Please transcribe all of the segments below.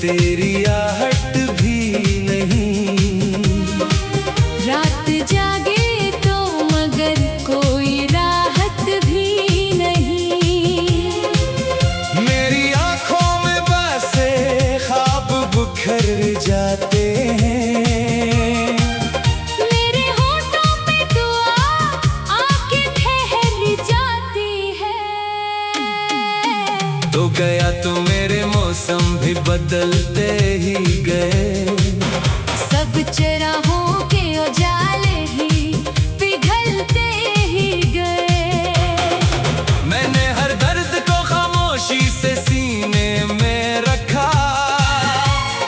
तेरी आहट भी नहीं। रात जागे तो मगर कोई राहत भी नहीं। मेरी आंखों में बसे ख्वाब बिखर जाते हैं। मेरे होठों पे दुआ आके ठहर जाती है। तो गया तो मेरे मौसम भी बदलते ही गए। सब चराहों के उजाले ही पिघलते ही गए। मैंने हर दर्द को खामोशी से सीने में रखा।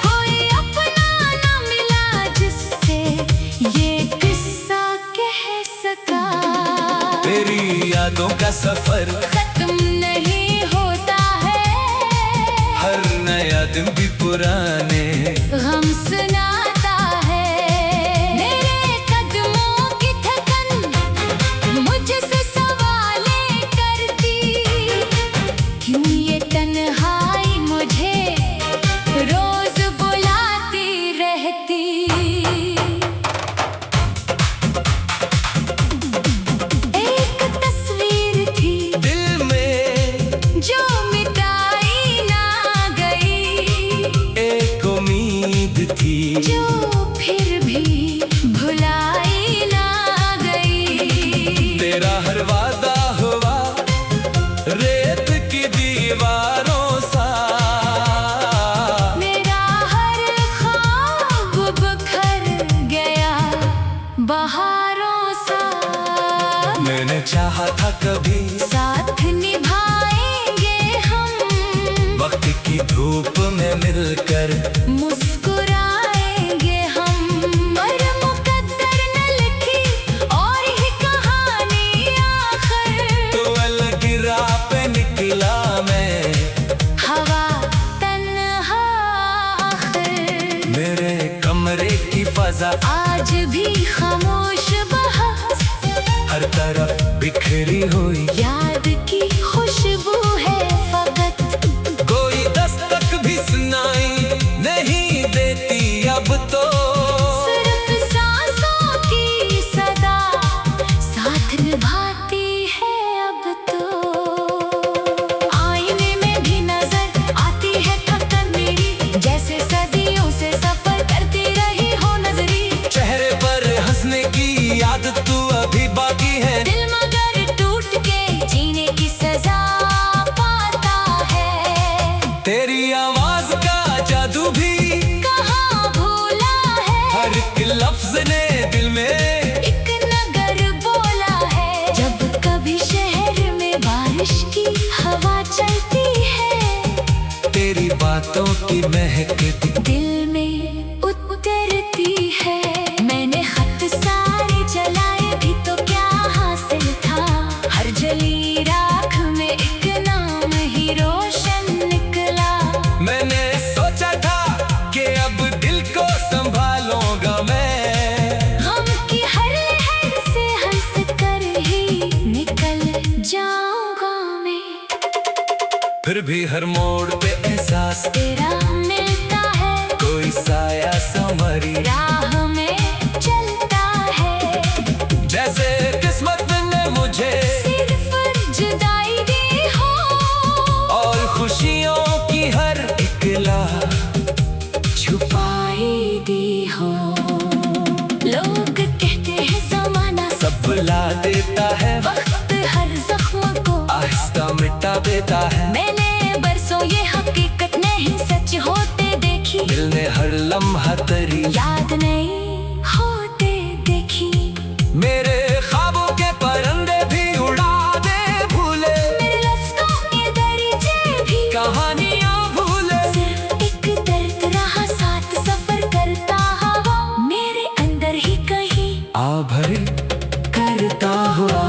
कोई अपना न मिला जिससे ये किस्सा कह सका। तेरी यादों का सफर खत्म नहीं होता है। हर नया दिन भी पुराने गम सुनाता है। मेरे कदमों की थकन मुझसे सवालें करती। क्यों ये तन्हाई मुझे रोज बुलाती रहती। एक तस्वीर थी दिल में जो मिटाई ना गई। एक उम्मीद थी जो फिर भी भुलाई ना गई। तेरा हर वादा हुआ रेत की दीवारों सा। मेरा हर ख्वाब बिखर गया बहारों सा। मैंने चाहा था कभी साथ निभाएंगे हम। वक्त की धूप में मिलकर मुस्कुराएंगे हम। पर मुकद्दर न लिखी और ही कहानी आखिर। तो अलग राह पे निकला मैं। हवा तन्हा आखिर। मेरे कमरे की फजा आज भी खामोश बहस। हर तरफ बिखरी हुई याद की खुशबू है फकत। कोई दस्तक भी सुनाई नहीं देती अब तो। सिर्फ सांसों की सदा साथ निभाती है अब तो। आईने में भी नजर आती है थकन मेरी। जैसे सदियों से सफर करती रही हो नजरी। चेहरे पर हंसने की आदत तू अभी बाकी है। दिल मगर टूट के जीने की सजा पाता है। तेरी आवाज का जादू भी कहाँ भूला है। हर एक लफ्ज ने दिल में एक नगर बोला है। जब कभी शहर में बारिश की हवा चलती है। तेरी बातों की महक दिल में उतरती है। मैंने खत सारे जलाए भी तो क्या हासिल था। हर जली राख में एक नाम ही रोशन निकला। मैंने सोचा था कि अब दिल को संभालूंगा मैं। गम की हर लहर से हंस कर ही निकल जाऊंगा मैं। फिर भी हर मोड़ पे एहसास तेरा मिलता है। कोई साया संवरी राह में चलता है। जैसे किस्मत ने मुझे सिर्फ जुदाई दी हो। और खुशियों की हर इकला छुपाई दी हो। लोग कहते हैं ज़माना सब बुला देता है। वक्त हर जख्म को आहिस्ता मिटा देता है। मैंने बरसों ये हकीकत नहीं सच होते देखी। दिल ने हर लम्हा तेरी याद नहीं होते देखी। मेरे ख्वाबों के परिंदे भी उड़ा दे भूले। मेरे लफ्ज़ों के दरीचे भी कहानियां भूले। सिर्फ एक दर्द रहा साथ सफर करता हवा। मेरे अंदर ही कहीं आ भरे करता हुआ।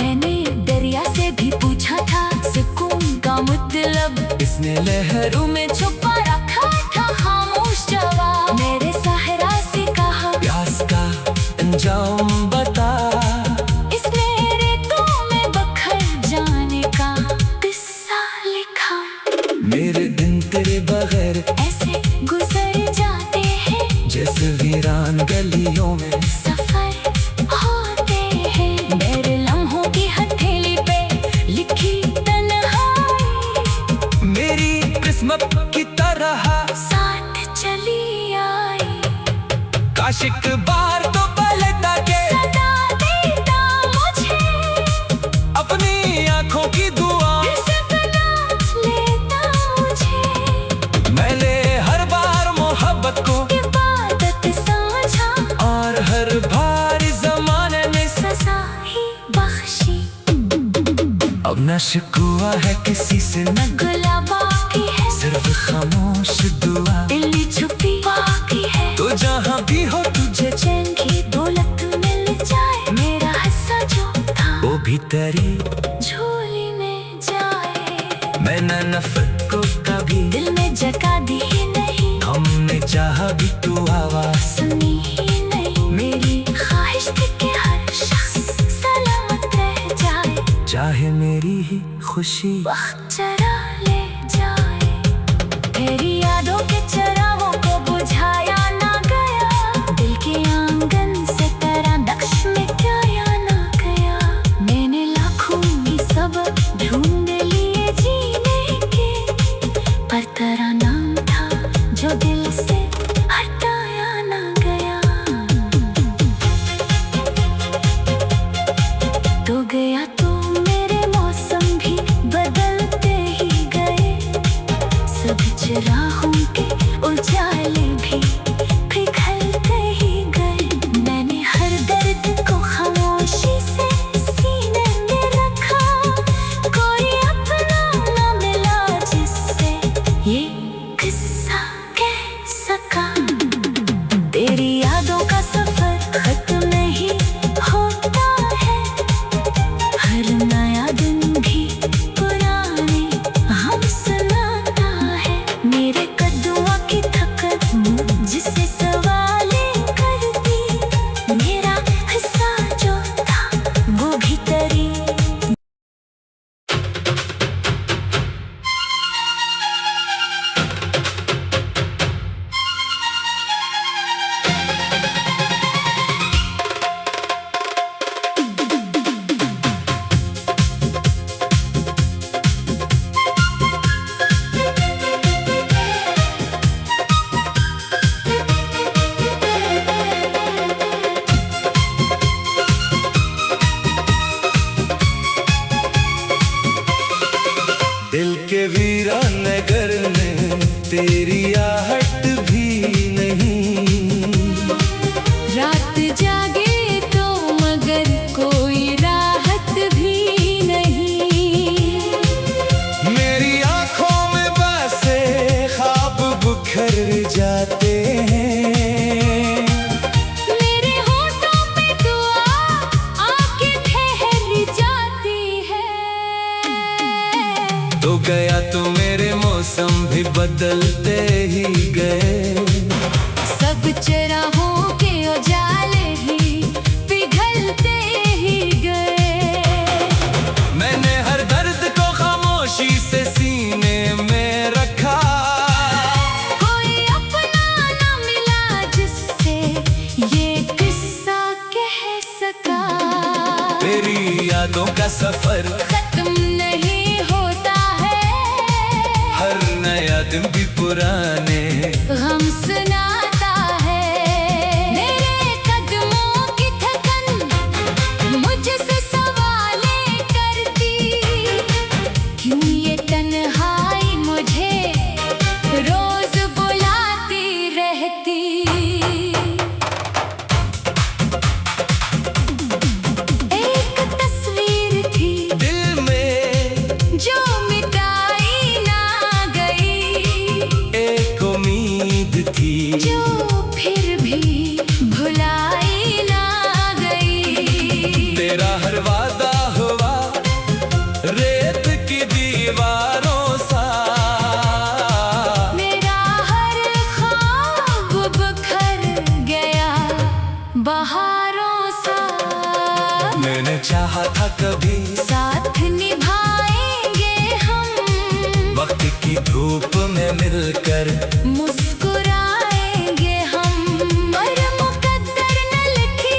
मैंने दरिया से भी पूछा था सुकून का मतलब। इसने लहरों में छुपा रखा था खामोश जवाब। मेरे सहरा से कहा प्यास का अंजाम बता। इसने रेतों में बखर जाने का किस्सा लिखा। मेरे दिन तेरे बगैर आशिक बार तो पलटा के सदा देता मुझे अपनी आंखों की दुआ से बना लेता मुझे मैंने हर बार मोहब्बत को इबादत समझा और हर भारी जमाने में सजा ही बख्शी अब न शिकवा है किसी से न गला बाकी है सिर्फ खामोश दुआ दिल में छुपी बाकी है तो जहाँ भी हो तुझे चैन की दौलत मिल जाए मेरा हिस्सा जो था वो भी तेरी झोली में जाए मैंने नफरत को कभी दिल में जगा दी ही नहीं हमने चाहा भी तू आवाज सुनी ही नहीं मेरी ख्वाहिश थी कि हर शख्स सलामत रह जाए चाहे मेरी ही खुशी वक्त चरा ले जाए तेरी यादों के चरागों को बुझाया ना गया दिल के आंगन से तेरा नक्श में क्या या ना गया मैंने लाखों ही सबक ढूंढ लिए जीने के पर तेरा नाम था जो दिल से हटाया ना गया तो गया तो मेरे मौसम भी बदलते ही गए सब चराहों के उजाले भी पिघलते ही गए मैंने हर दर्द को खामोशी से सीने में रखा कोई अपना न मिला जिससे ये किस्सा कह सका तेरी यादों का सफर खत्म नहीं होता है हर नया दिन भी पुराने हम सुनाता है मेरे कदमों की थकन मुझसे सवालें करती मेरा हिस्सा जो था वो भी तेरी दिल के वीरान नगर में तेरी आहट भी नहीं रात जागे तो मगर कोई राहत भी नहीं मेरी आंखों में बसे ख्वाब बुखर जाते हैं मेरे होठों पे दुआ आके ठहर जाती है तो गया तो मेरे मौसम भी बदलते ही गए सब चराहों के उजाले ही पिघलते ही गए मैंने हर दर्द को खामोशी से सीने में रखा कोई अपना न मिला जिससे ये किस्सा कह सका तेरी यादों का सफर खत्म नहीं होता है हर नया दिन भी पुराने गम सुनाता है मेरे कदमों की थकन मुझसे सवालें करती क्यों ये तन्हाई मुझे रोज बुलाती रहती एक तस्वीर थी दिल में जो मिटाई ना गई एक उम्मीद थी जो फिर भी भुलाई ना गई तेरा हर वादा हुआ रेत की दीवारों सा मेरा हर ख्वाब बिखर गया बहारों सा मैंने चाहा था कभी साथ निभाएंगे हम वक्त की धूप में मिलकर मुस्कुराएंगे हम पर मुकद्दर न लिखी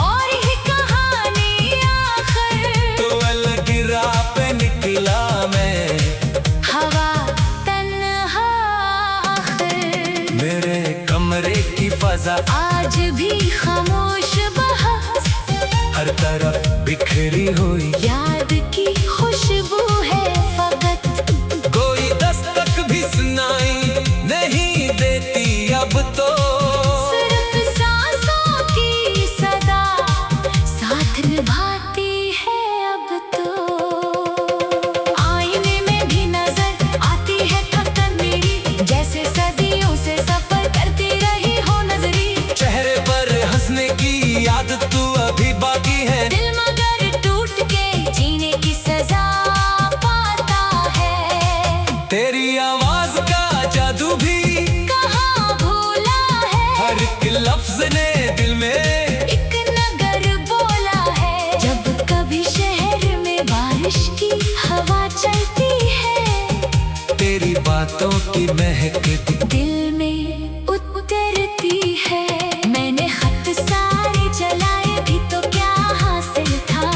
और ही कहानी आखिर तो अलग राह पे निकला मैं हवा तन्हा आखिर मेरे कमरे की फजा आज आज भी खामोश बहस, हर तरफ बिखरी हुई याद की खुशबू है फकत। कोई दस्तक भी सुनाई नहीं देती अब तो। सिर्फ सांसों की सदा साथ निभाती है अब तो। आईने में भी नजर आती है थकन मेरी, जैसे सदियों से सफर करती रही हो नजरी। चेहरे पर हंसने की आदत तू अभी बाकी है, दिल मगर टूट के जीने की सजा पाता है। तेरी आवाज का जादू भी कहाँ भूला है, हर एक लफ्ज ने दिल में एक नगर बोला है। जब कभी शहर में बारिश की हवा चलती है, तेरी बातों की महक दिल में उतरती है। मैंने खत सारे जलाए भी तो क्या हासिल था,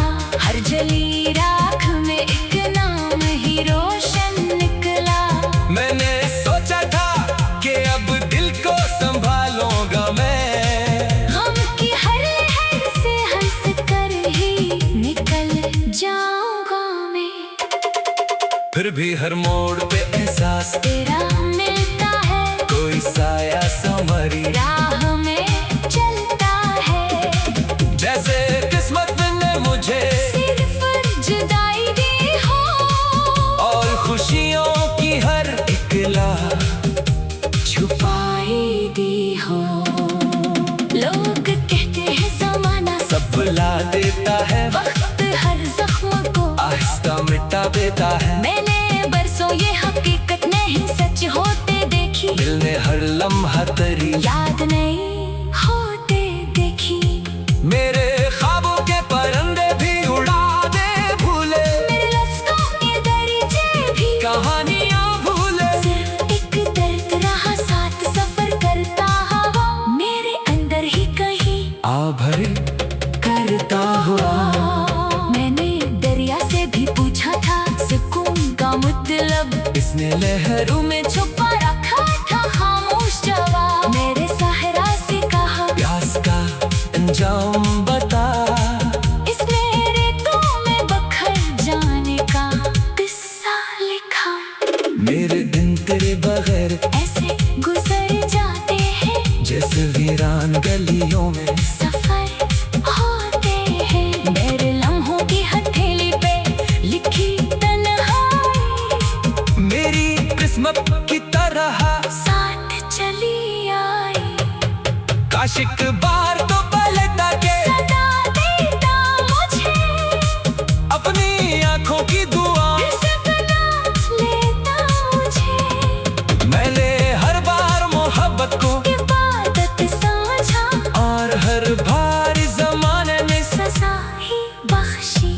हर जली राख में एक नाम ही रोशन निकला। मैंने सोचा था कि अब दिल को संभालूंगा मैं, गम की हर लहर से हंस कर ही निकल जाऊंगा मैं। फिर भी हर मोड़ पे एहसास तेरा मिलता है, कोई साया संवरी राह में चलता है। जैसे किस्मत ने मुझे सिर्फ जुदाई दी हो, और खुशियों की हर इकला छुपाई दी हो। लोग कहते हैं जमाना सब बुला देता है, वक्त हर जख्म को आहिस्ता मिटा देता है। मैंने बरसों ये हकीकत नहीं सच होते देखी, दिल ने हर लम्हा तेरी याद नहीं होते देखी। मेरे ख्वाबों के परिंदे भी उड़ा दे भूले, मेरे लफ्ज़ों के दरीचे भी कहानियां भूले। सिर्फ एक दर्द रहा साथ सफर करता हवा, मेरे अंदर ही कहीं आ भरे करता हुआ मैंने दरिया से भी पूछा था सुकून का मतलब, इसने लहरों में छुपा रखा था खामोश जवाब। मेरे सहरा से कहा प्यास का अंजाम बता, इसने रेतों में बखर जाने का किस्सा लिखा। मेरे दिन तेरे बगैर ऐसे गुजर जाते हैं, जैसे वीरान गलियों में सफर होते हैं। मेरे लम्हों की हथेली पे लिखी तन्हाई, मेरी किस्मत की तरह साथ चली आई। काश एक बार तो पलटा के सदा देता मुझे अपनी आंखों की दुआ, सपना लेता मुझे। मैंने हर बार मोहब्बत को इबादत समझा, और हर भारी जमाने में सजा ही बख्शी।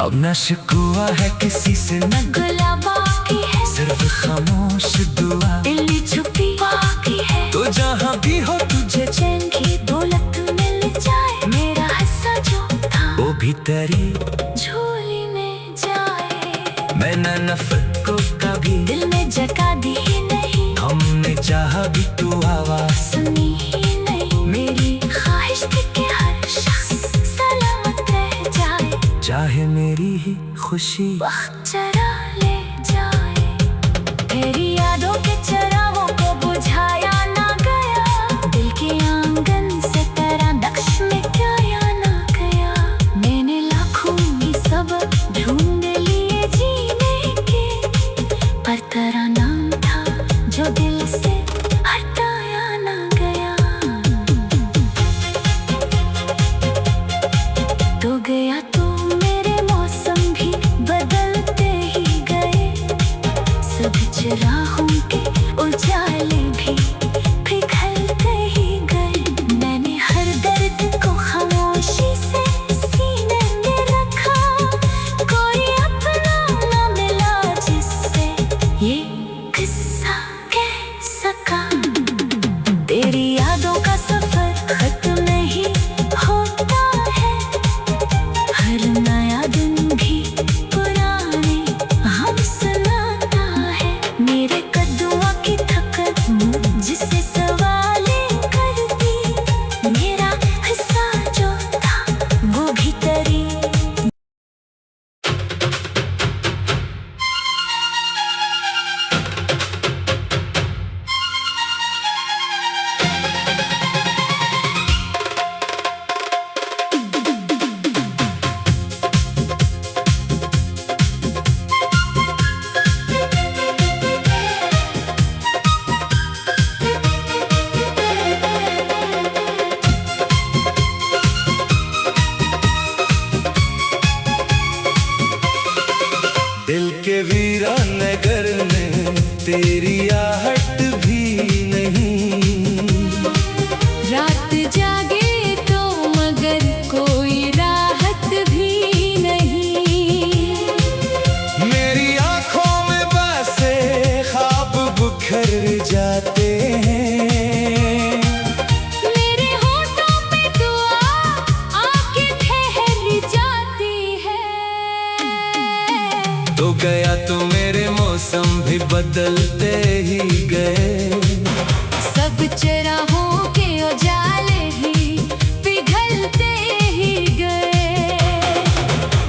अब न शिकवा है किसी से, न गुला बाकी है, सिर्फ खामोश दुआ। दिल छुपी बाकी है, तो जहाँ भी हो तुझे चैन की दौलत मिल जाए। मेरा हिस्सा जो था वो भी तेरी, झोली में जाए। मैंने नफरत को कभी दिल में जगा दी ही नहीं, हमने चाहा भी तू आवाज सुनी ही नहीं। मेरी ख्वाहिश थी कि हर शख्स सलामत रह जाए, चाहे मेरी ही खुशी वक्त चरा ले जाए। तेरी यादों के चरागों को बुझाया ना गया, दिल के आंगन से तेरा नक्श मिटाया ना गया। मैंने लाखों में सबक ढूंढ लिए जीने के, पर तेरा नाम था जो दिल से हटाया ना गया। तो गया तो मेरे मौसम भी बदलते ही गए, सब चरागों के तेरी आहट भी नहीं। रात जागे तो मगर कोई राहत भी नहीं। मेरी आंखों में बसे ख्वाब बिखर जाते हैं। मेरे होठों पे दुआ आके ठहर जाती है। तो गया तो मेरे मौसम भी बदलते ही गए। सब चराहों के उजाले ही पिघलते ही गए।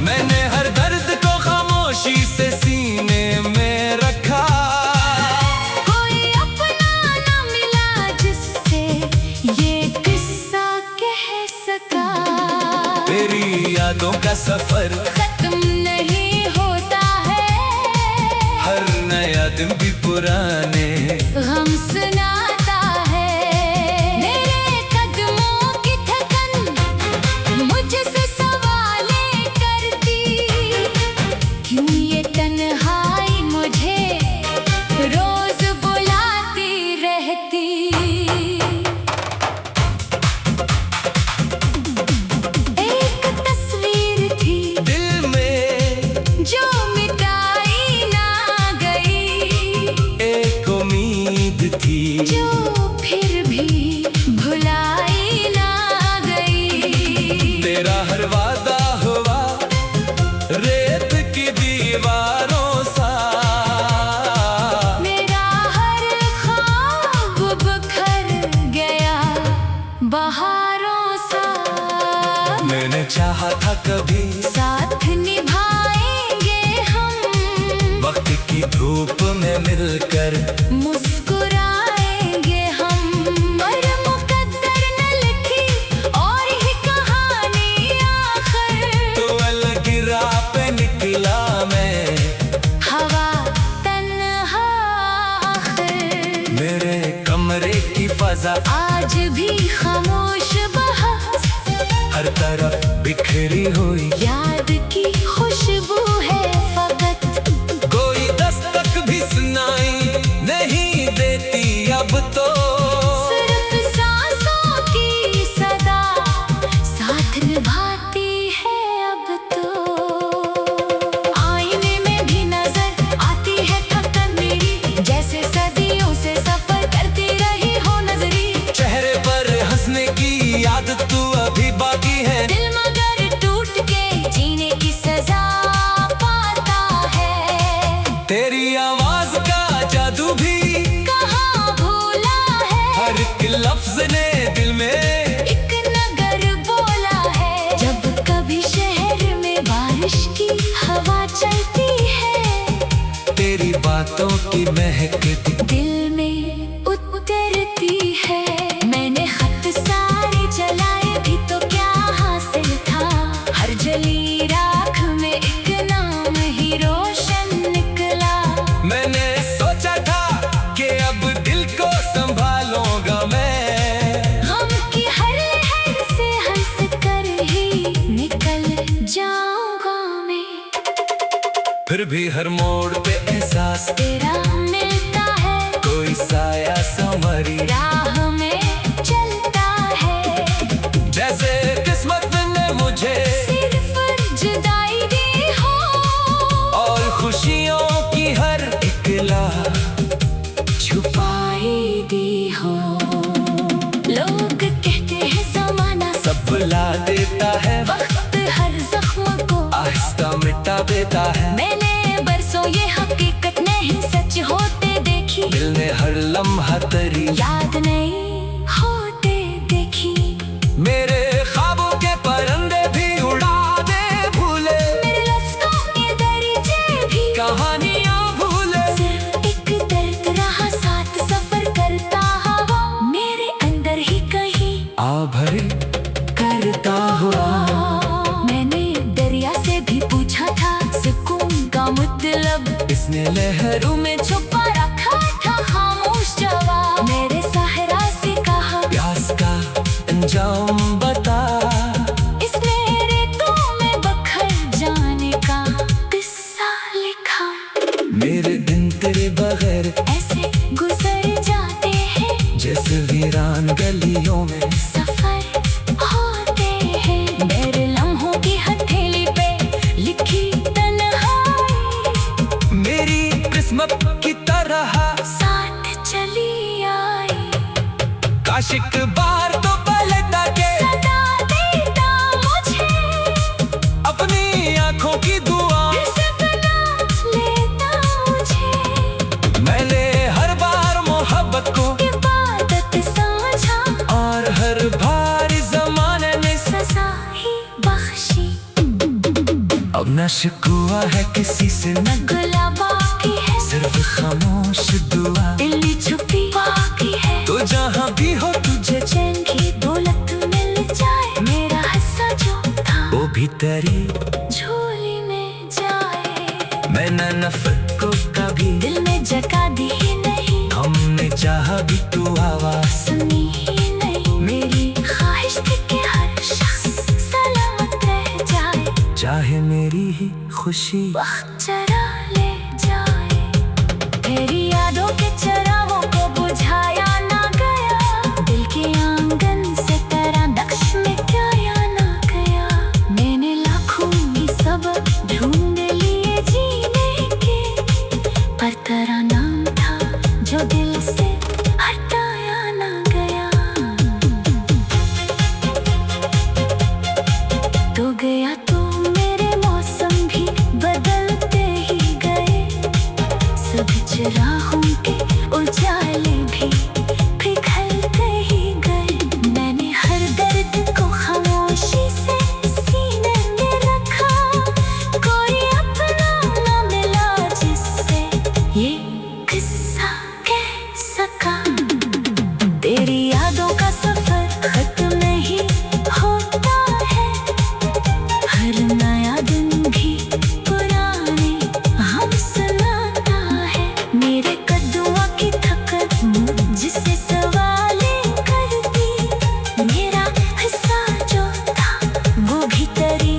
मैंने हर दर्द को खामोशी से सीने में रखा। कोई अपना न मिला जिससे ये किस्सा कह सका। तेरी यादों का सफर खत्म नहीं होता है। हर नया दिन भी पुराने गम सुनाता है। मेरे कदमों की थकन मुझसे सवालें करती। क्यों ये तन्हाई मुझे रोज बुलाती रहती। एक तस्वीर थी दिल में, जो मिटाई ना गई। एक उम्मीद थी जो फिर भी भुलाई ना गई। तेरा हर वादा हुआ रेत की दीवारों सा। मेरा हर ख्वाब बिखर गया बहारों सा। मैंने चाहा था कभी साथ निभाएंगे हम। वक्त की धूप में मिलकर मुस्कुराएंगे हम। पर मुकद्दर न लिखी और ही कहानी आखिर। तो अलग राह पे निकला मैं। हवा तन्हा आखिर। मेरे कमरे की फजा आज भी खामोश बहुत। हर तरफ बिखरी हुई याद की खुशबू है फकत। कोई दस्तक भी सुनाई नहीं देती अब तो। सिर्फ सांसों की सदा साथ निभाती है अब तो। आईने में भी नजर आती है थकन मेरी। जैसे सदियों से सफर करती रही हो नजरी। चेहरे पर हंसने की आदत तू अभी बाकी है। दिल मगर टूट के जीने की सजा पाता है। तेरी आवाज का जादू भी कहाँ भूला है। हर एक लफ्ज ने दिल में एक नगर बोला है। जब कभी शहर में बारिश की हवा चलती है। तेरी बातों की महक दिल में उतरती है। मैंने खत सारे जलाए भी तो क्या हासिल था। हर जली राख में एक नाम ही रोशन निकला। मैंने सोचा था कि अब दिल को संभालूंगा मैं। गम की हर लहर से हंस कर ही निकल जाऊंगा मैं। फिर भी हर मोड़ पे एहसास तेरा मिलता है। कोई साया संवरी राह में चलता है। जैसे किस्मत ने मुझे सिर्फ जुदाई दी हो। और खुशियों की हर इकला छुपाई दी हो। लोग कहते हैं जमाना सब भुला देता है। वक्त हर जख्म को आहिस्ता मिटा देता है। मैंने बरसों ये हकीकत नहीं सच होते देखी। दिल ने हर लम्हा तेरी याद नहीं होते देखी। मेरे ख्वाबों के परिंदे भी उड़ा दे भूले। मेरे लफ्ज़ों के दरीचे भी कहानियां भूले। सिर्फ एक दर्द रहा साथ सफर करता हवा। मेरे अंदर ही कहीं आ भरे करता हुआ। मैंने दरिया से भी पूछा था सुकून का मतलब। इसने लहरों में छुपा रखा था खामोश जवाब। मेरे सहरा से कहा प्यास का अंजाम बता। इसने रेतों में बखर जाने का किस्सा लिखा। मेरे दिन तेरे बगैर ऐसे आशिक बार तो पलटा के सदा देता मुझे अपनी आंखों की दुआ से बना लेता मुझे मैंने हर बार मोहब्बत को इबादत समझा और हर भारी जमाने ने सजा ही बख्शी अब न शिकवा है किसी से न गुला बाकी है सिर्फ खामोश दुआ दिल में छुपी बाकी है तो जहाँ भी हो तुझे चैन की दौलत मिल जाए मेरा हिस्सा जो था वो भी तेरी झोली में जाए मैंने नफरत को कभी दिल में जगा दी ही नहीं हमने चाहा भी तू आवाज सुनी ही नहीं मेरी ख्वाहिश थी कि हर शख्स सलामत रह जाए चाहे मेरी ही खुशी वक्त चरा ले जाए तेरी यादों के चरागों को बुझाया ना गया दिल के आंगन से तेरा नक्श में क्या या ना गया मैंने लाखों में सबक ढूंढ लिए जीने के पर तेरा नाम था जो दिल से हटाया ना गया तो गया तो मेरे मौसम भी बदलते ही गए सब चराहों के उजाले भी पिघलते ही गए मैंने हर दर्द को खामोशी से सीने में रखा कोई अपना न मिला जिससे ये किस्सा कह सका तेरी यादों का सफर खत्म नहीं होता है हर नया दिन भी पुराने हम सुनाता है मेरे कदमों की थकन मुझसे सवालें करती मेरा हिस्सा जो था वो भी तेरी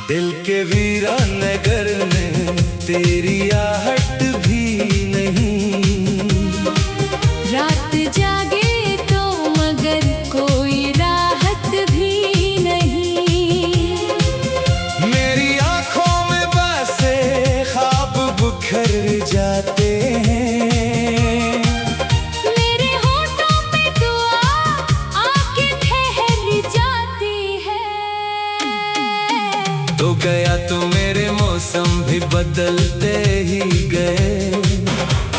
दिल के वीरान नगर में तेरी आहट भी नहीं रात जागे तो मगर कोई राहत भी नहीं मेरी आंखों में बसे ख्वाब बुखर जाते हैं मेरे होठों पे दुआ आके ठहर जाती है तो गया तो मेरे मौसम भी बदलते ही गए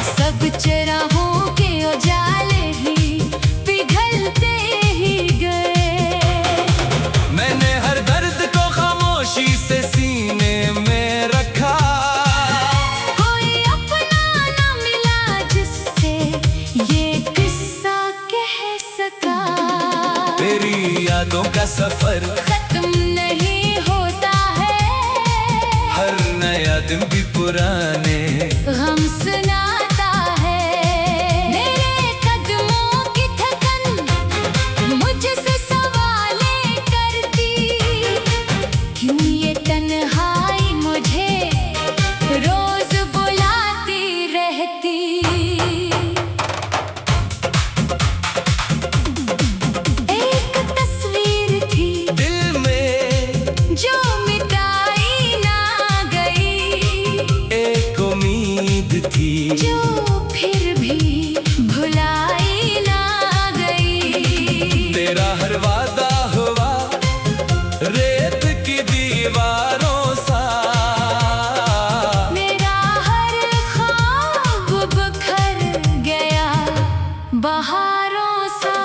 सब चराहों के उजाले ही पिघलते ही गए मैंने हर दर्द को खामोशी से सीने में रखा कोई अपना न मिला जिससे ये किस्सा कह सका तेरी यादों का सफर खत्म नहीं होता है हर नया दिन भी पुराने गम सुनाता है मेरे कदमों की थकन मुझसे सवालें करती क्यों ये तन्हाई मुझे रोज बुलाती रहती एक तस्वीर थी दिल में जो मिटाई ना गई एक उम्मीद थी जो फिर भी भुलाई ना गई तेरा हर वादा हुआ रेत की दीवारों सा मेरा हर ख्वाब बिखर गया बहारों सा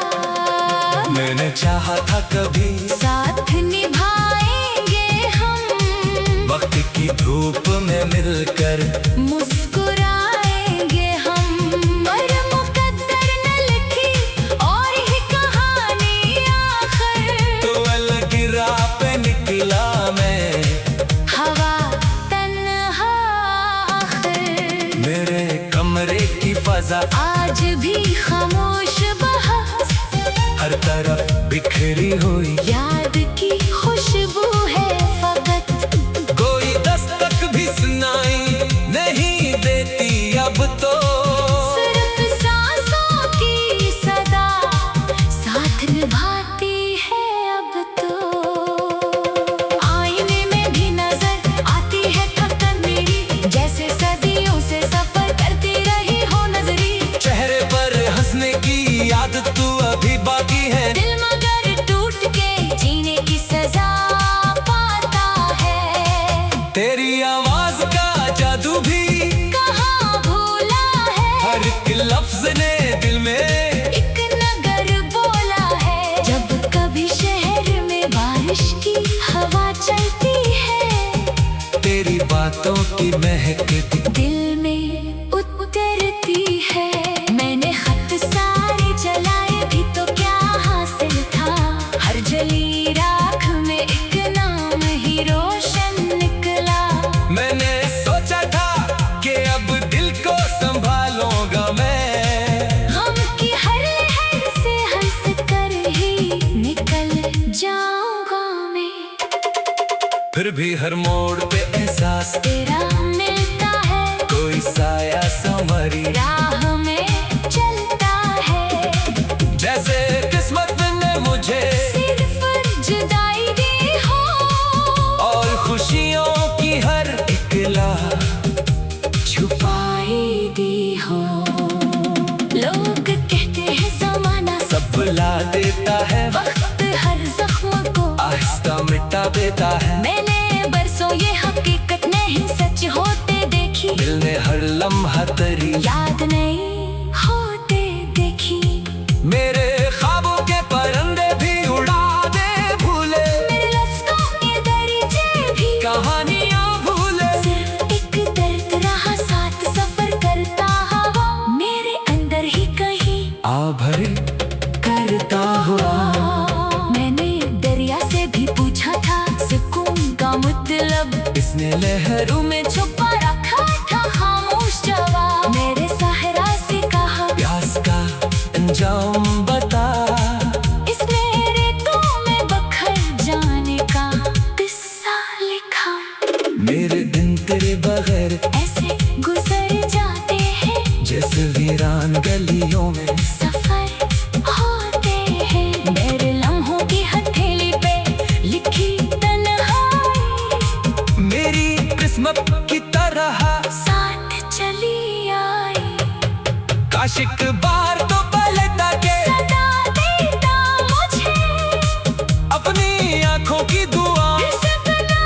मैंने चाहा था कभी साथ निभाएंगे हम वक्त की धूप में मिलकर मुस्कुराएंगे हम पर मुकद्दर न लिखी और ही कहानी आखिर तो अलग राह पे निकला मैं हवा तन्हा आखिर मेरे कमरे की ताजा, आज भी खामोश बहत, हर तरफ बिखरी हुई याद की खुशबू है फकत। कोई दस्तक भी सुनाई नहीं देती अब तो, सिर्फ सांसों की सदा साथ निभाती है अब तो। आईने में भी नजर आती है थकन मेरी, जैसे सदियों से सफर करती रही हो नजरी। चेहरे पर हंसने की आदत तू अभी बाकी है, दिल मगर टूट के जीने की सजा पाता है। तेरी आवाज का जादू भी कहाँ भूला है, हर एक लफ्ज ने दिल में एक नगर बोला है। जब कभी शहर में बारिश की हवा चलती है, तेरी बातों की महक दिल में उतरती है। मैंने खत सारे चलाए भी तो क्या हासिल था, हर जली राख में एक नाम ही रोशन निकला। मैंने सोचा था कि अब दिल को संभालूंगा मैं, गम की हर लहर से हंस कर ही निकल जाऊंगा मैं। फिर भी हर मोड़ पे एहसास तेरा मिलता है, कोई साया संवरी, राह में चलता है। जैसे किस्मत ने मुझे सिर्फ जुदाई दी हो, और खुशियों की हर इकला छुपाई दी हो। लोग कहते हैं जमाना सब भुला देता है, वक्त हर जख्म को आहिस्ता मिटा देता है। मैंने बरसों ये हकीकत नहीं सच होते देखी, दिल ने हर लम्हा तेरी याद नहीं होते देखी। मेरे ख्वाबों के परंदे भी उड़ा दे भूले, मेरे लफ्ज़ों के दरीचे भी कहानियां भूले। सिर्फ एक दर्द रहा साथ सफर करता हवा, मेरे अंदर ही कहीं आ भरे करता हुआ, मैंने दरिया से भी पूछा था सुकून का मतलब, इसने लहरों में छुपा रखा था खामोश जवाब। मेरे सहरा से कहा प्यास का अंजाम बता, इसने रेतों में बखर जाने का किस्सा लिखा। मेरे दिन तेरे बगैर ऐसे गुजर जाते हैं, जैसे वीरान गलियों में सफर होते हैं। मेरे लम्हों की हथेली पे लिखी तन्हाई, मेरी किस्मत की तरह साथ चली आई। काश एक बार तो पलटा के सदा देता मुझे, अपनी आंखों की दुआ, फिर से बना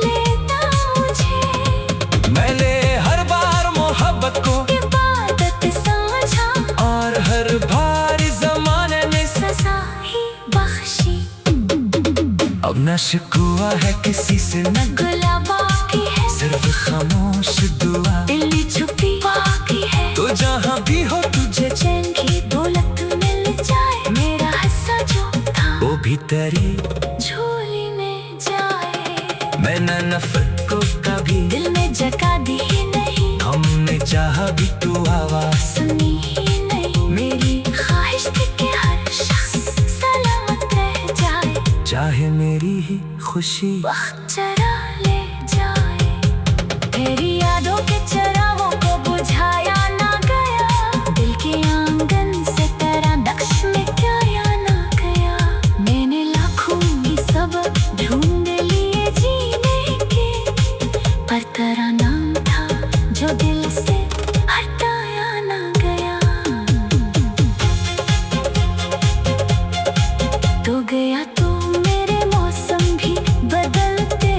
लेता मुझे। मैंने हर बार मोहब्बत को इबादत समझा, और हर भारी जमाने में सजा ही बख्शी। अब न शिकवा है किसी से, न गुला बाकी है, सिर्फ खामोश दुआ। दिल छुपी बाकी है, तो जहाँ भी हो तुझे चैन की दौलत मिल जाए। मेरा हिस्सा जो था वो भी तेरी झोली में जाए। मैंने नफरत को कभी दिल में जगा दी ही नहीं, हमने चाहा भी तू आवाज सुनी ही नहीं। मेरी ख्वाहिश थी कि हर शख्स सलामत रह जाए, चाहे मेरी ही खुशी वक्त चरा ले जाए। तेरी यादों के चरागों को बुझाया ना गया, दिल के आंगन से तेरा नक्श में क्या या ना गया। मैंने लाखों ही सबक ढूंढ लिए जीने के, पर तेरा नाम था जो दिल से हटाया ना गया। तो गया तो मेरे मौसम भी बदलते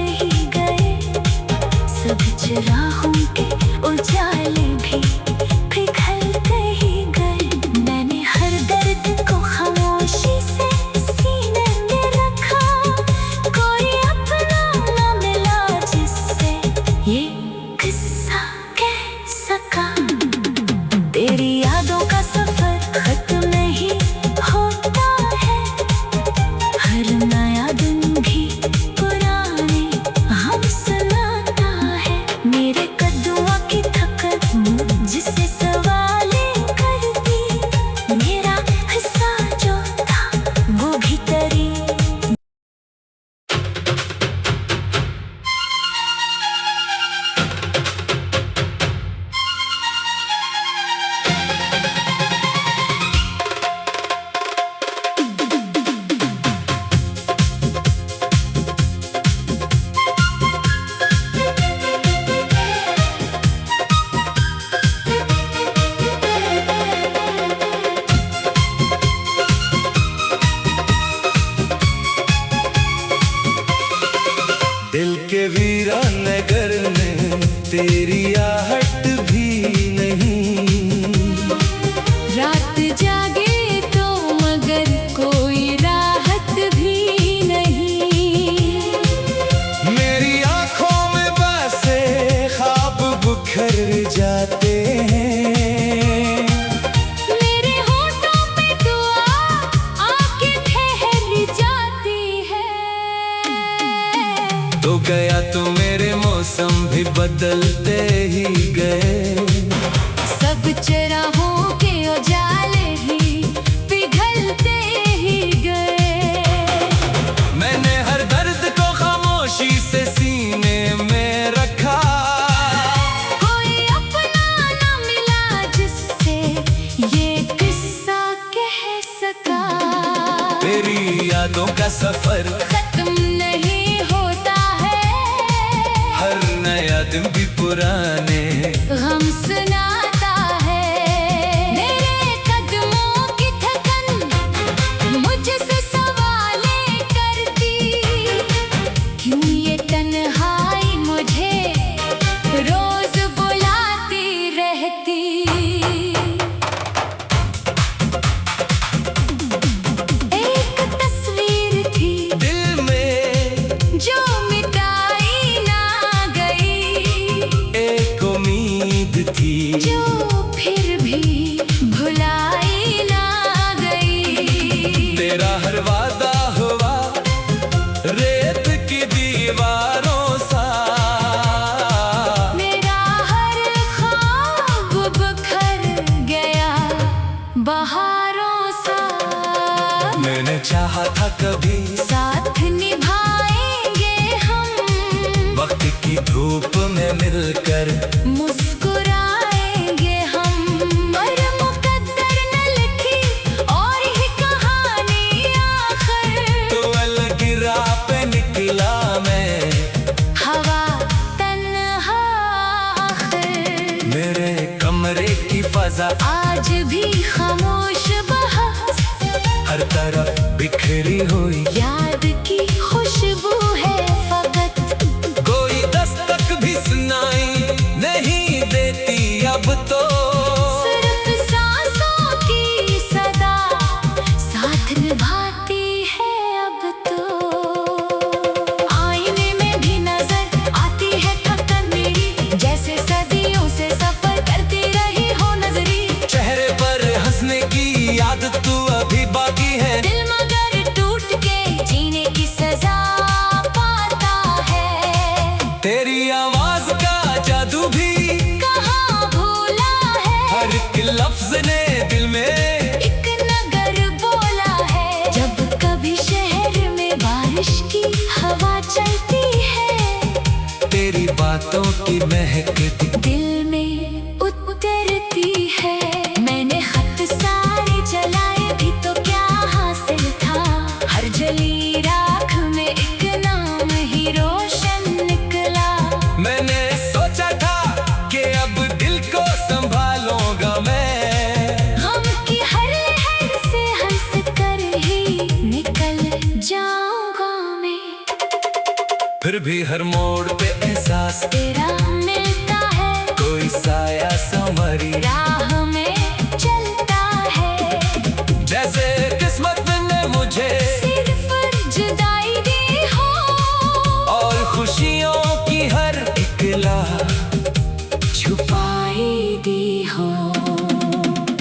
ये वीरान नगर में तेरी आहट भी नहीं। रात जागे तो मगर कोई राहत भी नहीं। मेरी आंखों में बसे ख्वाब बिखर जाते हैं। मेरे होठों पे दुआ आके ठहर जाती है। तो गया तो मेरे मौसम भी बदलते ही गए। सब चराहों के उजाले ही पिघलते ही गए। मैंने हर दर्द को खामोशी से सीने में रखा। कोई अपना न मिला जिससे ये किस्सा कह सका। तेरी यादों का सफर खत्म नहीं होता है। हर नया दिन भी पुराने गम सुनाता है। मेरे कदमों की थकन मुझसे सवालें करती। क्यों ये तन्हाई मुझे रोज बुलाती रहती। एक तस्वीर थी दिल में जो मिटाई ना गई। एक उम्मीद थी जो फिर भी भुलाई ना गई। तेरा हर वादा हुआ रेत की दीवारों सा। मेरा हर ख्वाब बिखर गया बहारों सा। मैंने चाहा था कभी साथ निभाएंगे हम। वक्त की धूप में मिलकर मुस्कुराएंगे हम। पर मुकद्दर न लिखी और ही कहानी आखिर। तो अलग राह पे निकला मैं। हवा तन्हा आखिर। मेरे कमरे की फजा आज भी खामोश बहस। हर तरफ बिखरी हुई याद की खुशबू है फकत। कोई दस्तक भी सुनाई नहीं देती अब तो। सिर्फ सांसों की सदा साथ निभाती है अब तो। आईने में भी नजर आती है थकन मेरी। जैसे सदियों से सफर करती रही हो नजरी। चेहरे पर हंसने की आदत तू अभी बाकी है। दिल मगर टूट के जीने की सजा पाता है। तेरी आवाज का जादू भी कहाँ भूला है। हर एक लफ्ज ने दिल में एक नगर बोला है। जब कभी शहर में बारिश की हवा चलती है। तेरी बातों की महक दिल में उतरती है। मैंने खत सारे जलाए भी तो क्या हासिल था। हर जली राख में एक नाम ही रोशन निकला। मैंने सोचा था कि अब दिल को संभालूंगा मैं। गम की हर लहर से हंस कर ही निकल जाऊंगा मैं। फिर भी हर मोड़ पे एहसास तेरा मिलता है। कोई साया संवरी राह में चलता है। जैसे किस्मत ने मुझे सिर्फ जुदाई दी हो। और खुशियों की हर इकला छुपाई दी हो।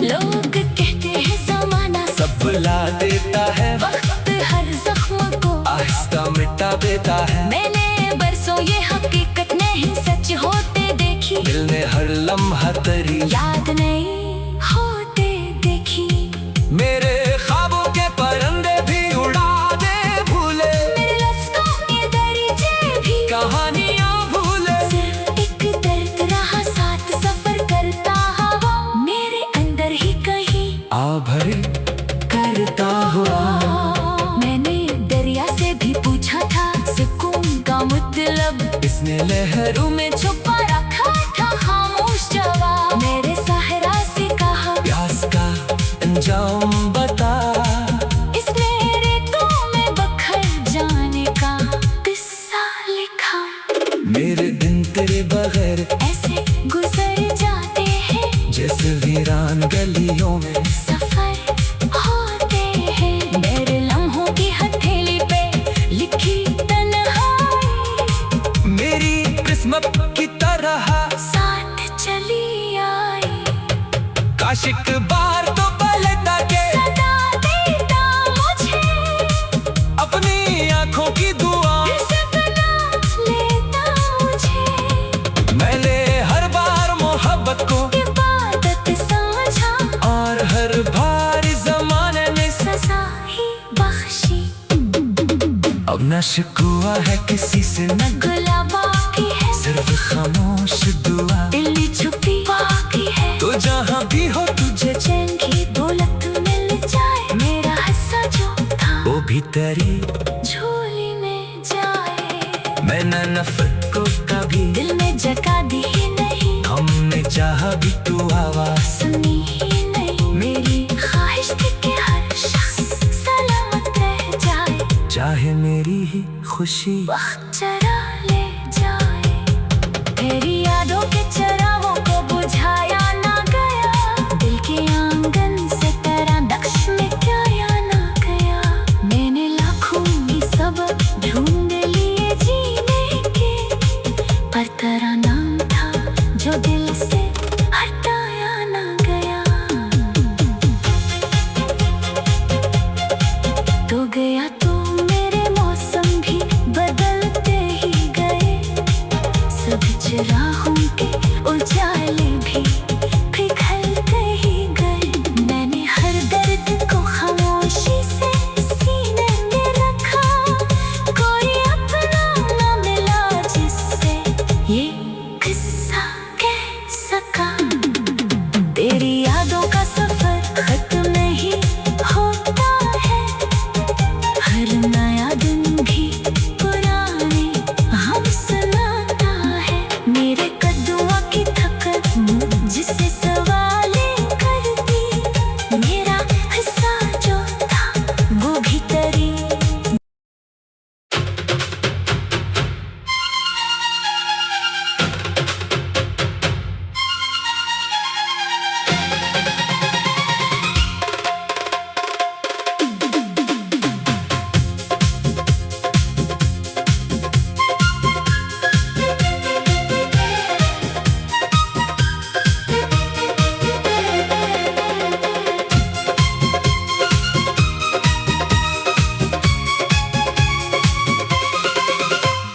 लोग कहते हैं ज़माना सब भुला देता है। वक्त हर जख्म को आहिस्ता मिटा देता है। मैंने बरसों ये हकीकत नहीं सच होते देखी। दिल ने हर लम्हा तेरी याद नहीं होते देखी। मेरे ख्वाबों के परिंदे भी उड़ा दे भूले। मेरे लफ्ज़ों के दरीचे भी कहानियां भूले। सिर्फ एक दर्द रहा साथ सफर करता हवा। मेरे अंदर ही कहीं आ भरे करता हुआ। मैंने दरिया से भी पूछा था सुकून का मतलब। इसने लहरों में छुपा रखा था खामोश जवाब। मेरे सहरा से कहा प्यास का अंजाम बता। इसने रेतों में बखर जाने का किस्सा लिखा। मेरे दिन तेरे बगैर ऐसे गुजर जाते हैं जैसे वीरान गलियों में सफर होते हैं। मेरे लम्हों की हथेली पे लिखी तन्हाई मेरी किस्मत की तरह साथ चली आई। काश एक बार तो पलटा के सदा देता मुझे अपनी आंखों की दुआ सपना लेता मुझे। मैंने हर बार मोहब्बत को इबादत समझा और हर भारी जमाने में सजा ही बख्शी। अब न शिकवा है किसी से न गुला बाकी है सिर्फ खामोश दुआ दिल छुपी बाकी है। तो जहाँ भी हो तुझे चैन की दौलत मिल जाए मेरा हिस्सा जो था वो भी तेरी झोली में जाए। मैं न नफरत को कभी दिल में जगा दी ही नहीं हमने चाहा भी तू आवाज सुनी ही नहीं। मेरी ख्वाहिश थी कि हर शख्स सलामत रह जाए चाहे मेरी ही खुशी वक्त चरा ले जाए। तेरी यादों के चरागों को बुझाया ना गया दिल के आंगन से तेरा नक्श में क्या ना गया। मैंने लाखों में सबक ढूंढ लिए जीने के पर तेरा नाम था जो दिल से हटाया ना गया। तो गया तो मेरे मौसम भी बदलते ही गए सब चिरागों के उजाले भी पिघलते ही गए। मैंने हर दर्द को खामोशी से सीने में रखा कोई अपना न मिला जिससे ये किस्सा कह सका। तेरी यादों का सफर खत्म नहीं होता है हर नया दिन भी पुराने हम सुनाता है। मेरे कदमों की थकन मुझसे सवालें करती मेरा हिस्सा जो था वो भी तेरी।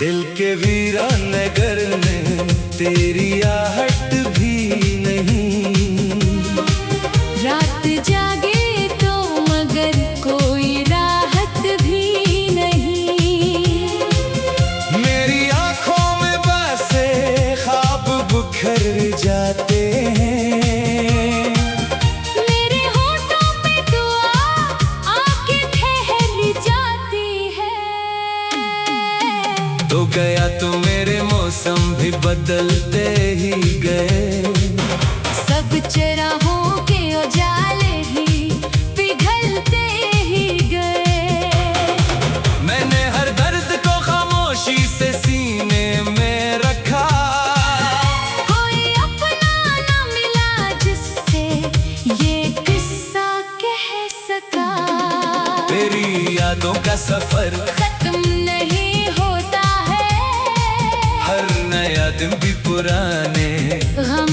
दिल के वीरान नगर में तेरी आहट भी नहीं। रात जागे तो मगर कोई राहत भी नहीं। मेरी आंखों में बसे ख्वाब बिखर जाते हैं मेरे होठों पे दुआ आके ठहर जाती है। तो गया तो मेरे मौसम भी बदलते ही गए सब चराहों के उजाले ही पिघलते ही गए। मैंने हर दर्द को खामोशी से सीने में रखा कोई अपना न मिला जिससे ये किस्सा कह सका। तेरी यादों का सफर खत्म नहीं होता है हर नया दिन भी पुराने गम